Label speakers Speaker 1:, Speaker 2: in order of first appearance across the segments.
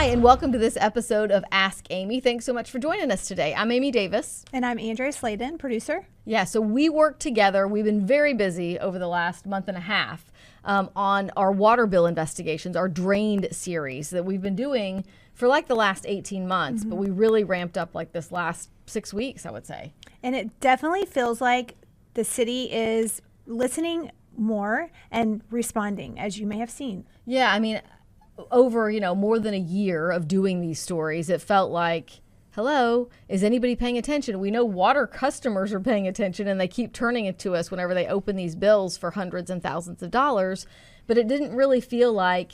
Speaker 1: Hi, and welcome to this episode of Ask Amy. Thanks so much for joining us today. I'm Amy Davis.
Speaker 2: And I'm Andrea Sladen, producer.
Speaker 1: Yeah, so we work together. We've been very busy over the last month and a half on our water bill investigations, our Drained series that we've been doing for like the last 18 months, but we really ramped up like this last 6 weeks, I would say. And
Speaker 2: it definitely feels like the city is listening more and responding, as you may have seen.
Speaker 1: Yeah, I mean, over, more than a year of doing these stories, it felt like, hello, is anybody paying attention? We know water customers are paying attention and they keep turning it to us whenever they open these bills for hundreds and thousands of dollars, but it didn't really feel like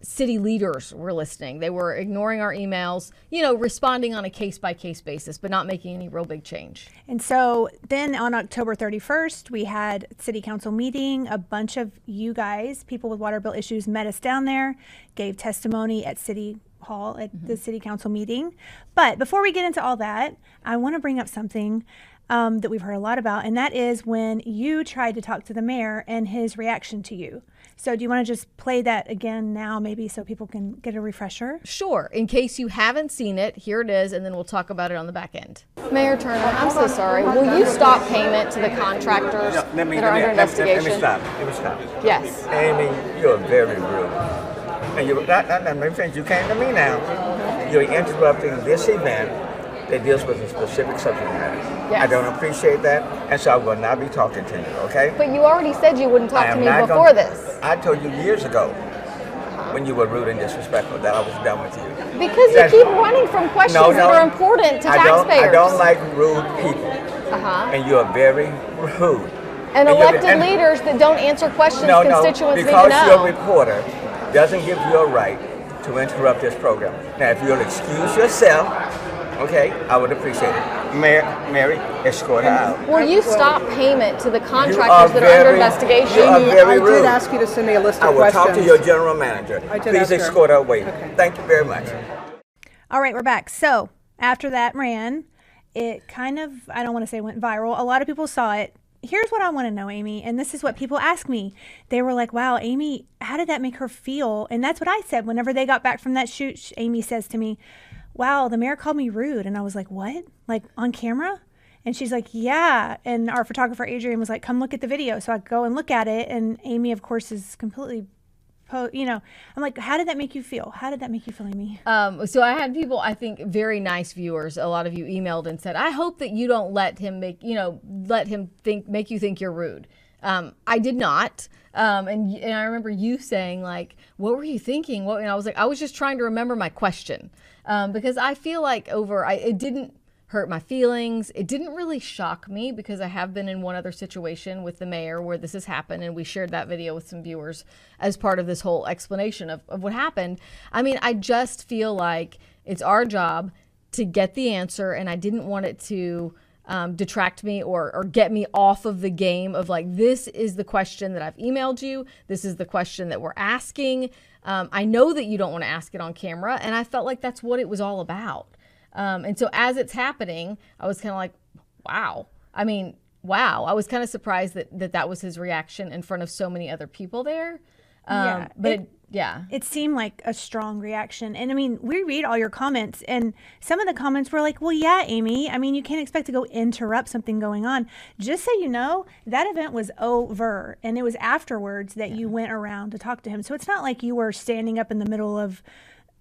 Speaker 1: city leaders were listening. They were ignoring our emails, responding on a case-by-case basis, but not making any real big change.
Speaker 2: And so then on October 31st, we had city council meeting. A bunch of you guys, people with water bill issues, met us down there, gave testimony at City Hall at the city council meeting. But before we get into all that, I want to bring up something that we've heard a lot about, and that is when you tried to talk to the mayor and his reaction to you. So do you want to just play that again now, maybe, so people can get a refresher?
Speaker 1: Sure. In case you haven't seen it, here it is, and then we'll talk about it on the back end. Mayor Turner, I'm so sorry. Will you stop payment to the contractors that are under investigation?
Speaker 3: Let me stop.
Speaker 1: Yes.
Speaker 3: Amy, you're very rude. And that makes sense. You came to me now. You're interrupting this event that deals with a specific subject matter.
Speaker 1: Yes.
Speaker 3: I don't appreciate that, and so I will not be talking to you, okay?
Speaker 1: But you already said you wouldn't talk to me before this.
Speaker 3: I told you years ago when you were rude and disrespectful that I was done with you.
Speaker 1: Because you keep running from questions that are important to taxpayers.
Speaker 3: I don't like rude people, and you are very rude.
Speaker 1: And elected leaders that don't answer questions constituents need to know.
Speaker 3: Because your reporter doesn't give you a right to interrupt this program. Now, if you'll excuse yourself, okay, I would appreciate it. Mary, escort her out.
Speaker 1: Will you stop payment to the contractors that are under investigation?
Speaker 3: You are very rude.
Speaker 4: I did ask you to send me a list of questions.
Speaker 3: I will talk to your general manager. Please escort her away. Okay. Thank you very much.
Speaker 2: All right, we're back. So after that ran, it kind of, I don't want to say went viral. A lot of people saw it. Here's what I want to know, Amy, and this is what people ask me. They were like, wow, Amy, how did that make her feel? And that's what I said. Whenever they got back from that shoot, Amy says to me, wow, the mayor called me rude. And I was like, what? Like on camera? And she's like, yeah. And our photographer, Adrian, was like, come look at the video. So I go and look at it. And Amy, of course, is completely, I'm like, how did that make you feel? How did that make you feel, Amy?
Speaker 1: So I had people, I think, very nice viewers. A lot of you emailed and said, I hope that you don't let him make you think you're rude. I did not. And I remember you saying, like, what were you thinking? And I was like, I was just trying to remember my question. Because I feel like it didn't hurt my feelings. It didn't really shock me because I have been in one other situation with the mayor where this has happened, and we shared that video with some viewers as part of this whole explanation of what happened. I mean, I just feel like it's our job to get the answer, and I didn't want it to detract me or get me off of the game of like, this is the question that I've emailed you. This is the question that we're asking. I know that you don't want to ask it on camera, and I felt like that's what it was all about. And so as it's happening, I was kind of like, wow. I mean, wow. I was kind of surprised that was his reaction in front of so many other people there.
Speaker 2: It seemed like a strong reaction. And I mean, we read all your comments, and some of the comments were like, well, yeah, Amy, I mean, you can't expect to go interrupt something going on. Just so you know, that event was over, and it was afterwards that you went around to talk to him. So it's not like you were standing up in the middle of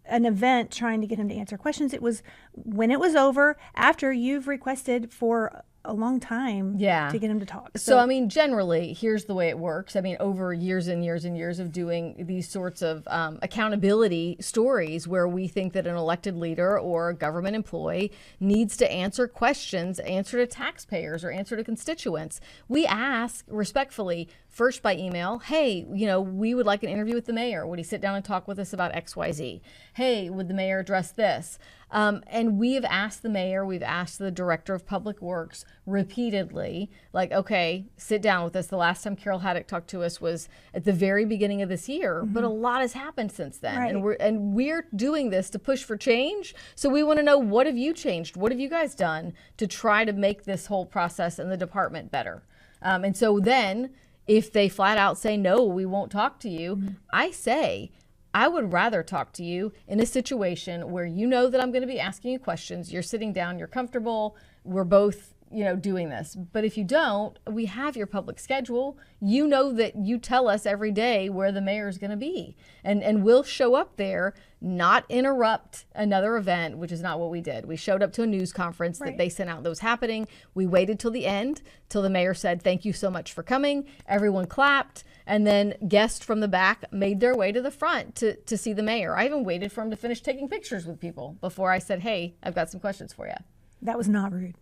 Speaker 2: an event trying to get him to answer questions. It was when it was over, after you've requested for a long time to get him to talk.
Speaker 1: So I mean, generally, here's the way it works. I mean, over years and years and years of doing these sorts of accountability stories where we think that an elected leader or a government employee needs to answer questions, answer to taxpayers or answer to constituents, we ask respectfully, first by email, hey, we would like an interview with the mayor. Would he sit down and talk with us about XYZ? Hey, would the mayor address this? And we have asked the mayor, we've asked the director of public works repeatedly, like, okay, sit down with us. The last time Carol Haddock talked to us was at the very beginning of this year, but a lot has happened since then. Right. And we're doing this to push for change. So we want to know, what have you changed? What have you guys done to try to make this whole process and the department better? And so then if they flat out say, no, we won't talk to you, I say, I would rather talk to you in a situation where you know that I'm going to be asking you questions. You're sitting down, you're comfortable. We're both, doing this. But if you don't, we have your public schedule. You know that you tell us every day where the mayor is going to be. And we'll show up there, not interrupt another event, which is not what we did. We showed up to a news conference that they sent out that was happening. We waited till the end, till the mayor said, thank you so much for coming. Everyone clapped. And then guests from the back made their way to the front to see the mayor. I even waited for him to finish taking pictures with people before I said, hey, I've got some questions for you.
Speaker 2: That was not rude.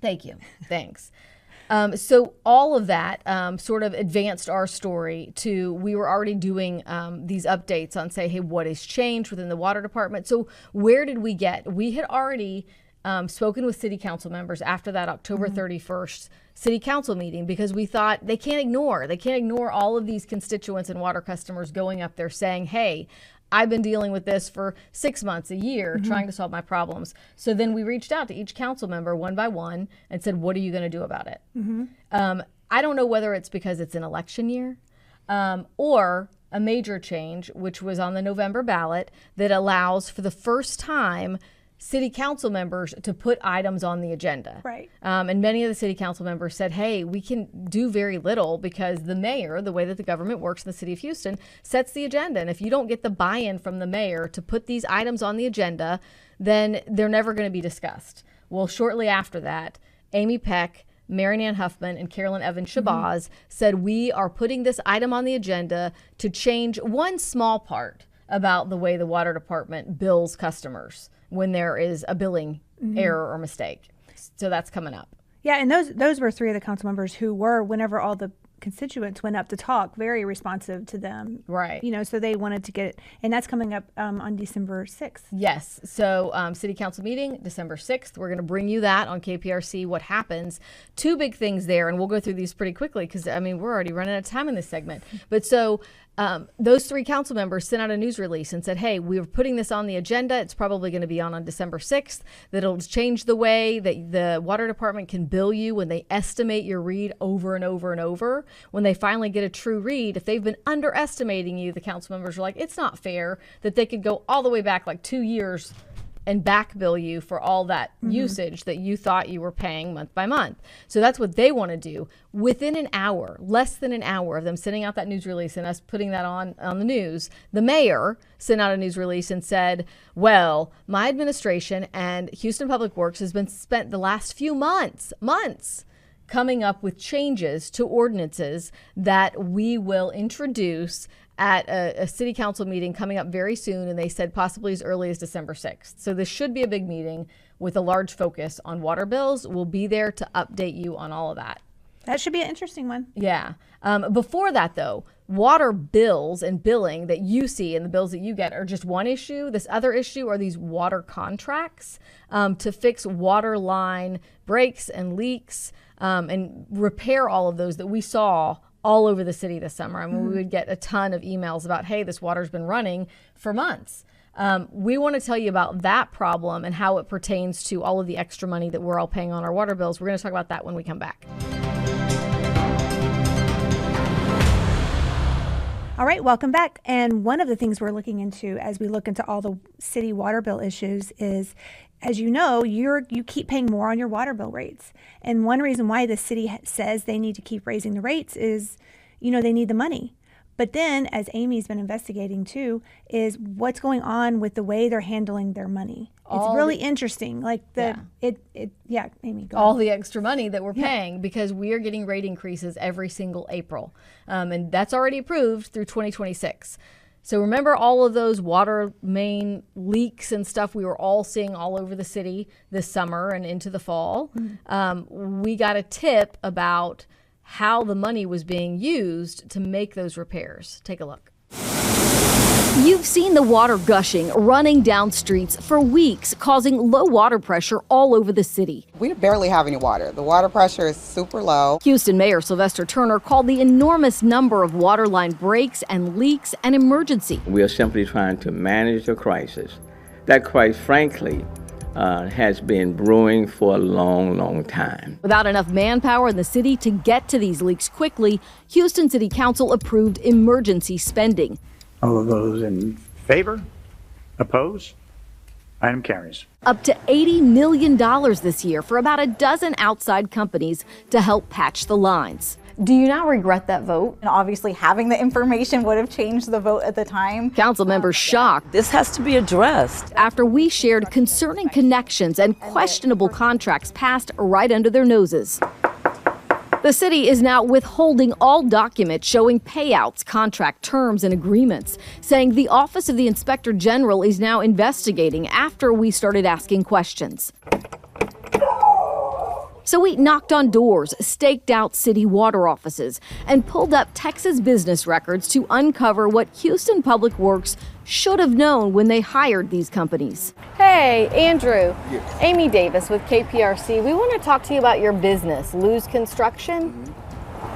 Speaker 1: Thank you. Thanks. So all of that sort of advanced our story to, we were already doing these updates on, say, hey, what has changed within the water department? So where did we get? We had already spoken with city council members after that October 31st city council meeting, because we thought they can't ignore all of these constituents and water customers going up there saying, hey, I've been dealing with this for 6 months, a year, trying to solve my problems. So then we reached out to each council member one by one and said, what are you going to do about it? I don't know whether it's because it's an election year or a major change, which was on the November ballot, that allows for the first time city council members to put items on the agenda.
Speaker 2: Right.
Speaker 1: And many of the city council members said, hey, we can do very little because the mayor, the way that the government works in the city of Houston, sets the agenda. And if you don't get the buy-in from the mayor to put these items on the agenda, then they're never going to be discussed. Well, shortly after that, Amy Peck, Mary Ann Huffman, and Carolyn Evans Shabazz said, we are putting this item on the agenda to change one small part about the way the water department bills customers when there is a billing error or mistake. So that's coming up.
Speaker 2: Yeah, and those were three of the council members who were, whenever all the constituents went up to talk, very responsive to them.
Speaker 1: Right.
Speaker 2: So they wanted to get it, and that's coming up on December 6th.
Speaker 1: Yes. So city council meeting, December 6th. We're going to bring you that on KPRC, what happens. Two big things there, and we'll go through these pretty quickly because, we're already running out of time in this segment. But so those three council members sent out a news release and said, hey, we're putting this on the agenda. It's probably going to be on December 6th. That'll change the way that the water department can bill you when they estimate your read over and over and over. When they finally get a true read, if they've been underestimating you, the council members are like, it's not fair that they could go all the way back like 2 years and back bill you for all that usage that you thought you were paying month by month. So that's what they want to do. Within an hour, less than an hour of them sending out that news release and us putting that on the news, the mayor sent out a news release and said, well, my administration and Houston Public Works has been spent the last few months coming up with changes to ordinances that we will introduce at a city council meeting coming up very soon, and they said possibly as early as December 6th. So this should be a big meeting with a large focus on water bills. We'll be there to update you on all of that.
Speaker 2: That should be an interesting one.
Speaker 1: Yeah. Before that, though, water bills and billing that you see and the bills that you get are just one issue. This other issue are these water contracts to fix water line breaks and leaks and repair all of those that we saw all over the city this summer. We would get a ton of emails about, hey, this water's been running for months. We want to tell you about that problem and how it pertains to all of the extra money that we're all paying on our water bills. We're going to talk about that when we come back.
Speaker 2: All right, welcome back. And one of the things we're looking into as we look into all the city water bill issues is, as you know, you keep paying more on your water bill rates. And one reason why the city says they need to keep raising the rates is, they need the money. But then, as Amy's been investigating too, is what's going on with the way they're handling their money. It's really interesting. Like Amy, go
Speaker 1: all
Speaker 2: ahead.
Speaker 1: the extra money that we're paying because we are getting rate increases every single April. And that's already approved through 2026. So remember all of those water main leaks and stuff we were all seeing all over the city this summer and into the fall? We got a tip about how the money was being used to make those repairs. Take a look.
Speaker 5: You've seen the water gushing, running down streets for weeks, causing low water pressure all over the city.
Speaker 6: We barely have any water. The water pressure is super low.
Speaker 5: Houston Mayor Sylvester Turner called the enormous number of water line breaks and leaks an emergency.
Speaker 3: We are simply trying to manage the crisis that, quite frankly, has been brewing for a long time.
Speaker 5: Without enough manpower in the city to get to these leaks quickly, Houston City Council approved emergency spending.
Speaker 7: All of those in favor? Oppose? Item carries.
Speaker 5: Up to $80 million this year for about a dozen outside companies to help patch the lines.
Speaker 1: Do you now regret that vote?
Speaker 8: And obviously having the information would have changed the vote at the time.
Speaker 5: Council members shocked.
Speaker 9: This has to be addressed.
Speaker 5: After we shared concerning connections and questionable contracts passed right under their noses. The city is now withholding all documents showing payouts, contract terms, and agreements, saying the Office of the Inspector General is now investigating after we started asking questions. So we knocked on doors, staked out city water offices, and pulled up Texas business records to uncover what Houston Public Works should have known when they hired these companies.
Speaker 1: Hey, Andrew. Yes. Amy Davis with KPRC. We want to talk to you about your business, Lou's Construction.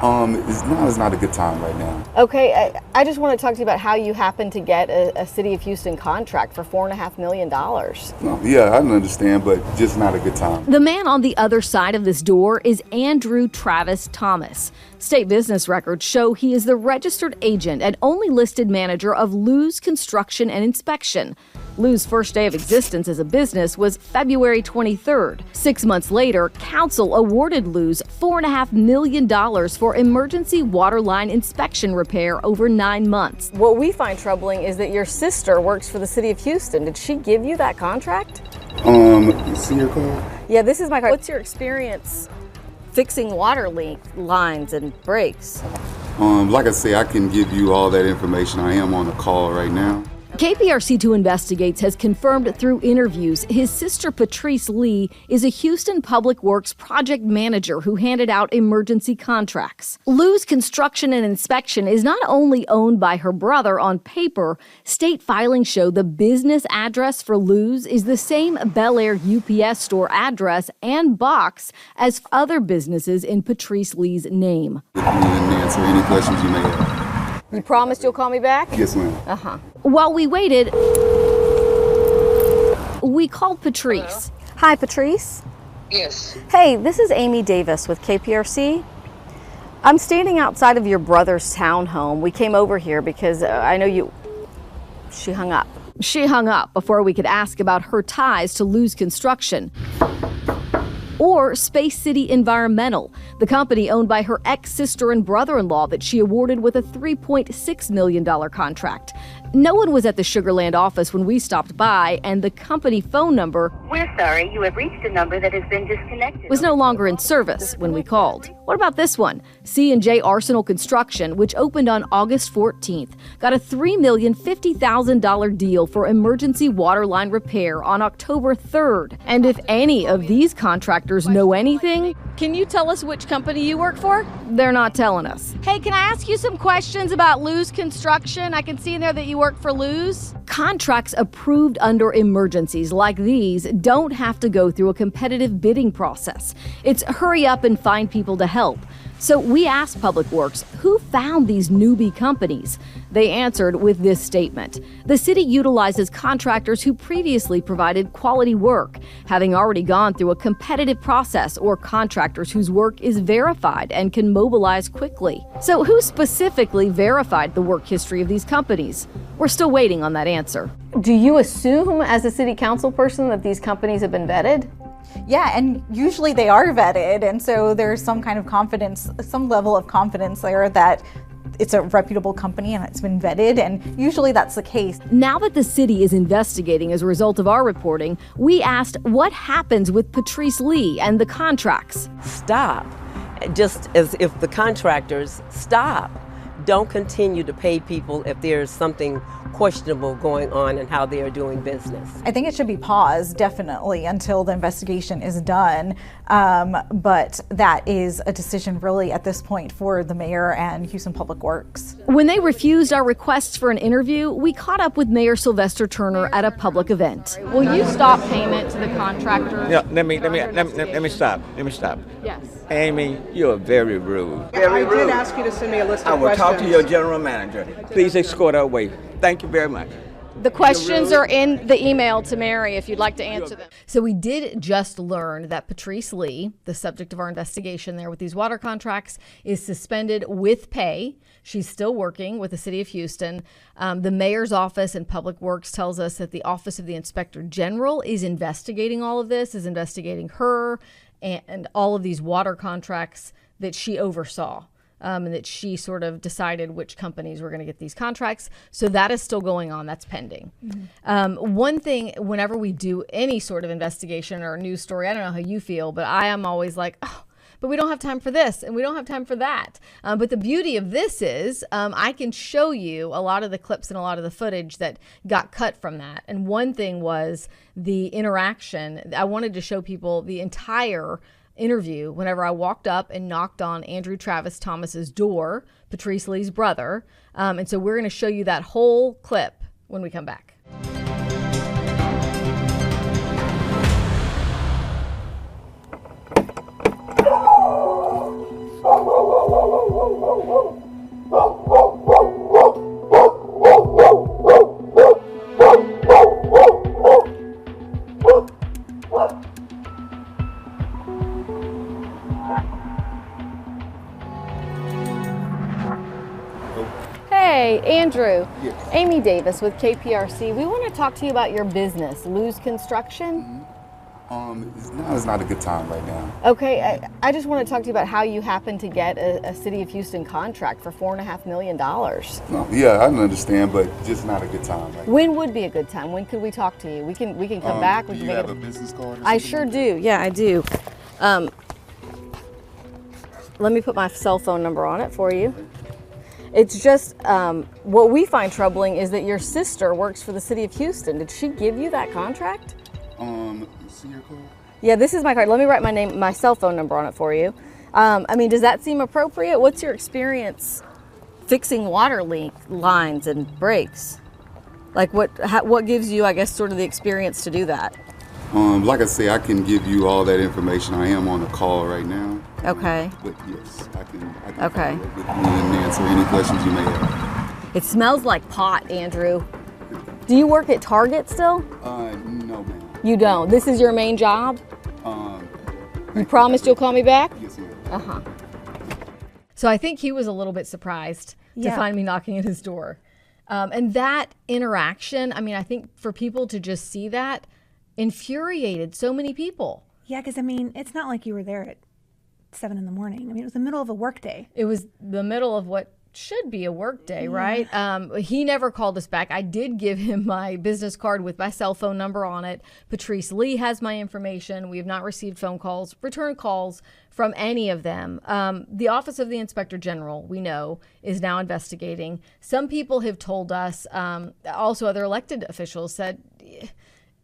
Speaker 10: It's not a good time right now.
Speaker 1: Okay, I just want to talk to you about how you happened to get a City of Houston contract for $4.5 million.
Speaker 10: No, yeah, I understand, but just not a good time.
Speaker 5: The man on the other side of this door is Andrew Travis Thomas. State business records show he is the registered agent and only listed manager of Lou's Construction and Inspection. Lou's first day of existence as a business was February 23rd. 6 months later, council awarded Lou's $4.5 million for emergency water line inspection repair over 9 months.
Speaker 1: What we find troubling is that your sister works for the City of Houston. Did she give you that contract?
Speaker 10: See your card?
Speaker 1: Yeah, this is my card. What's your experience fixing water lines and breaks?
Speaker 10: Like I say, I can give you all that information. I am on a call right now.
Speaker 5: KPRC2 Investigates has confirmed through interviews his sister Patrice Lee is a Houston Public Works project manager who handed out emergency contracts. Lou's Construction and Inspection is not only owned by her brother on paper, state filings show the business address for Lou's is the same Bel Air UPS store address and box as other businesses in Patrice Lee's name.
Speaker 10: And answer any questions you may have.
Speaker 1: You promised you'll call me back?
Speaker 10: Yes, ma'am.
Speaker 1: Uh-huh.
Speaker 5: While we waited, we called Patrice.
Speaker 1: Hello? Hi, Patrice.
Speaker 9: Yes.
Speaker 1: Hey, this is Amy Davis with KPRC. I'm standing outside of your brother's townhome. We came over here because I know you... She hung up.
Speaker 5: She hung up before we could ask about her ties to Lou's Construction. Or Space City Environmental, the company owned by her ex-sister and brother-in-law that she awarded with a $3.6 million contract. No one was at the Sugar Land office when we stopped by, and the company phone number,
Speaker 11: "We're sorry, you have reached a number that has been disconnected,"
Speaker 5: was no longer in service when we called. What about this one? C&J Arsenal Construction, which opened on August 14th, got a $3,050,000 deal for emergency water line repair on October 3rd. And if any of these contractors know anything,
Speaker 1: Can you tell us which company you work for?
Speaker 5: they're not telling us.
Speaker 1: Hey, can I ask you some questions about Lou's Construction? I can see in there that you work for Lou's.
Speaker 5: Contracts approved under emergencies like these don't have to go through a competitive bidding process. It's hurry up and find people to help. So we asked Public Works who found these newbie companies. They answered with this statement. The city utilizes contractors who previously provided quality work, having already gone through a competitive process, or contractors whose work is verified and can mobilize quickly. So who specifically verified the work history of these companies? We're still waiting on that answer.
Speaker 1: Do you assume as a city council person that these companies have been vetted?
Speaker 8: Yeah, and usually they are vetted, and so there's some kind of confidence, some level of confidence there that it's a reputable company and it's been vetted, and usually that's the case.
Speaker 5: Now that the city is investigating as a result of our reporting, we asked what happens with Patrice Lee and the contracts.
Speaker 9: Stop. Just as if the contractors stop. Don't continue to pay people if there's something questionable going on in how they are doing business.
Speaker 8: I think it should be paused, definitely, until the investigation is done. But that is a decision really at this point for the mayor and Houston Public Works.
Speaker 5: When they refused our requests for an interview, we caught up with Mayor Sylvester Turner at a public event.
Speaker 1: Will you stop payment to the contractor?
Speaker 3: Yeah, let me stop. Let me stop.
Speaker 1: Yes.
Speaker 3: Amy, you're very rude.
Speaker 4: I did ask you to send me a list
Speaker 3: I
Speaker 4: of
Speaker 3: will
Speaker 4: questions.
Speaker 3: talk to your general manager. Please escort her away. Thank you very much.
Speaker 5: The questions are in the email to Mary if you'd like to answer them.
Speaker 1: So we did just learn that Patrice Lee, the subject of our investigation there with these water contracts, is suspended with pay. She's still working with the city of Houston. The mayor's office and Public Works tells us that the Office of the Inspector General is investigating all of this, is investigating her and all of these water contracts that she oversaw. And that she sort of decided which companies were going to get these contracts. So that is still going on. That's pending. One thing, whenever we do any sort of investigation or news story, I don't know how you feel, but I am always like, oh, but we don't have time for this and we don't have time for that. But the beauty of this is I can show you a lot of the clips and a lot of the footage that got cut from that. And one thing was the interaction. I wanted to show people the entire interview whenever I walked up and knocked on Andrew Travis Thomas's door, Patrice Lee's brother. And so we're going to show you that whole clip when we come back. Hey, Andrew.
Speaker 10: Yes.
Speaker 1: Amy Davis with KPRC. We want to talk to you about your business, Lou's Construction.
Speaker 10: It's not a good time right now.
Speaker 1: Okay, I just want to talk to you about how you happened to get a City of Houston contract for $4.5 million.
Speaker 10: No, yeah, I understand, but just not a good time right now.
Speaker 1: When would be a good time? When could we talk to you? We can come back. We
Speaker 10: Do
Speaker 1: can
Speaker 10: you
Speaker 1: make
Speaker 10: have
Speaker 1: it.
Speaker 10: a business card? Or
Speaker 1: I
Speaker 10: something
Speaker 1: sure
Speaker 10: like
Speaker 1: do. Yeah, I do. Let me put my cell phone number on it for you. It's just what we find troubling is that your sister works for the City of Houston. Did she give you that contract?
Speaker 10: See your card?
Speaker 1: Yeah, this is my card. Let me write my cell phone number on it for you. I mean, does that seem appropriate? What's your experience fixing water leak lines and breaks? Like what gives you, I guess, sort of the experience to do that?
Speaker 10: Like I say, I can give you all that information. I am on a call right now.
Speaker 1: Okay.
Speaker 10: But yes, I can
Speaker 1: Okay.
Speaker 10: follow up with you and answer any questions you may have.
Speaker 1: It smells like pot, Andrew. Do you work at Target still?
Speaker 10: No, ma'am.
Speaker 1: You don't. This is your main job? You promised you'll call me back?
Speaker 10: Yes, ma'am.
Speaker 1: Uh-huh. So I think he was a little bit surprised to find me knocking at his door. And that interaction, I mean, I think for people to just see that infuriated so many people.
Speaker 2: Yeah, because I mean, it's not like you were there at 7 in the morning. I mean, it was the middle of a work day.
Speaker 1: It was the middle of what should be a work day, right? He never called us back. I did give him my business card with my cell phone number on it. Patrice Lee has my information. We have not received phone calls, return calls from any of them. The Office of the Inspector General, we know, is now investigating. Some people have told us, also other elected officials said,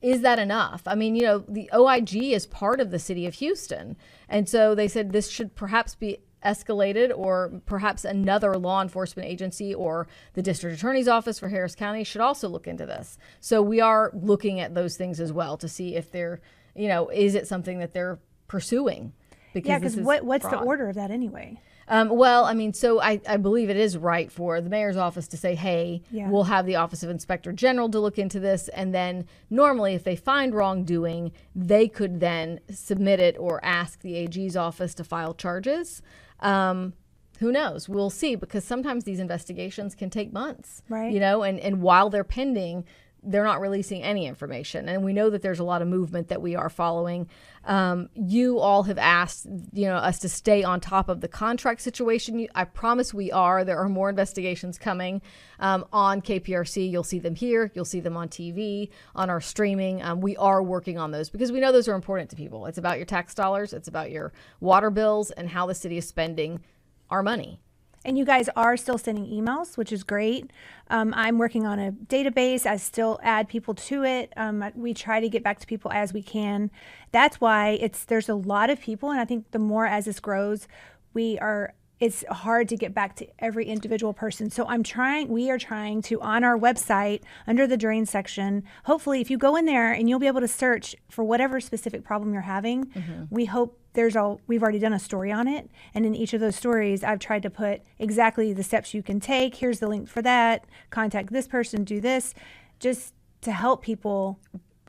Speaker 1: is that enough? I mean, you know, the OIG is part of the City of Houston. And so they said this should perhaps be escalated, or perhaps another law enforcement agency or the district attorney's office for Harris County should also look into this. So we are looking at those things as well to see if they're, you know, is it something that they're pursuing?
Speaker 2: Because what's the order of that anyway?
Speaker 1: Well, I mean, so I believe it is right for the mayor's office to say, hey, we'll have the Office of Inspector General to look into this. And then normally if they find wrongdoing, they could then submit it or ask the AG's office to file charges. Who knows? We'll see, because sometimes these investigations can take months,
Speaker 2: right?
Speaker 1: You know, and while they're pending, they're not releasing any information. And we know that there's a lot of movement that we are following. You all have asked, you know, us to stay on top of the contract situation. I promise we are. There are more investigations coming on KPRC. You'll see them here. You'll see them on TV, on our streaming. We are working on those because we know those are important to people. It's about your tax dollars. It's about your water bills and how the city is spending our money.
Speaker 2: And you guys are still sending emails, which is great. I'm working on a database. I still add people to it. We try to get back to people as we can. That's why there's a lot of people, and I think the more as this grows, it's hard to get back to every individual person. So we are trying to, on our website, under the drain section, hopefully if you go in there and you'll be able to search for whatever specific problem you're having, we hope we've already done a story on it. And in each of those stories, I've tried to put exactly the steps you can take. Here's the link for that. Contact this person, do this. just to help people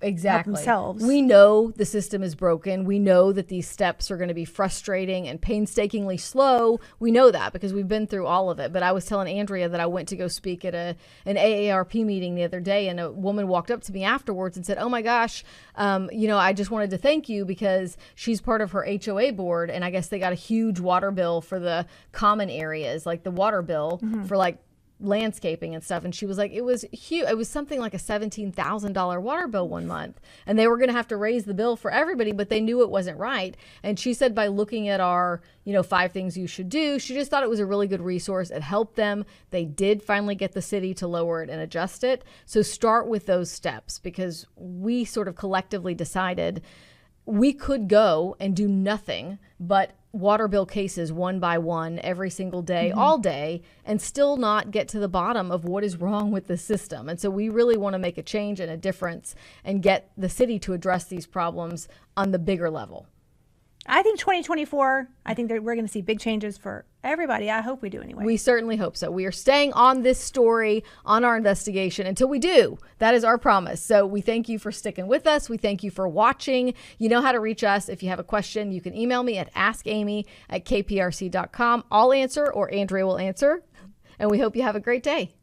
Speaker 1: Exactly.
Speaker 2: help themselves.
Speaker 1: We know the system is broken. We know that these steps are going to be frustrating and painstakingly slow. We know that because we've been through all of it. But I was telling Andrea that I went to go speak at an AARP meeting the other day, and a woman walked up to me afterwards and said, "Oh my gosh, I just wanted to thank you because she's part of her HOA board, and I guess they got a huge water bill for the common areas, like the water bill for like landscaping and stuff." And she was like, it was huge. It was something like a $17,000 water bill one month, and they were going to have to raise the bill for everybody, but they knew it wasn't right. And she said, by looking at our 5 things you should do, she just thought it was a really good resource. It helped them. They did finally get the city to lower it and adjust it. So start with those steps, because we sort of collectively decided we could go and do nothing but water bill cases one by one every single day, all day, and still not get to the bottom of what is wrong with the system. And so we really want to make a change and a difference and get the city to address these problems on the bigger level.
Speaker 2: I think 2024, I think that we're going to see big changes for everybody. I hope we do anyway.
Speaker 1: We certainly hope so. We are staying on this story, on our investigation, until we do. That is our promise. So we thank you for sticking with us. We thank you for watching. You know how to reach us. If you have a question, you can email me at askamy@kprc.com. I'll answer, or Andrea will answer. And we hope you have a great day.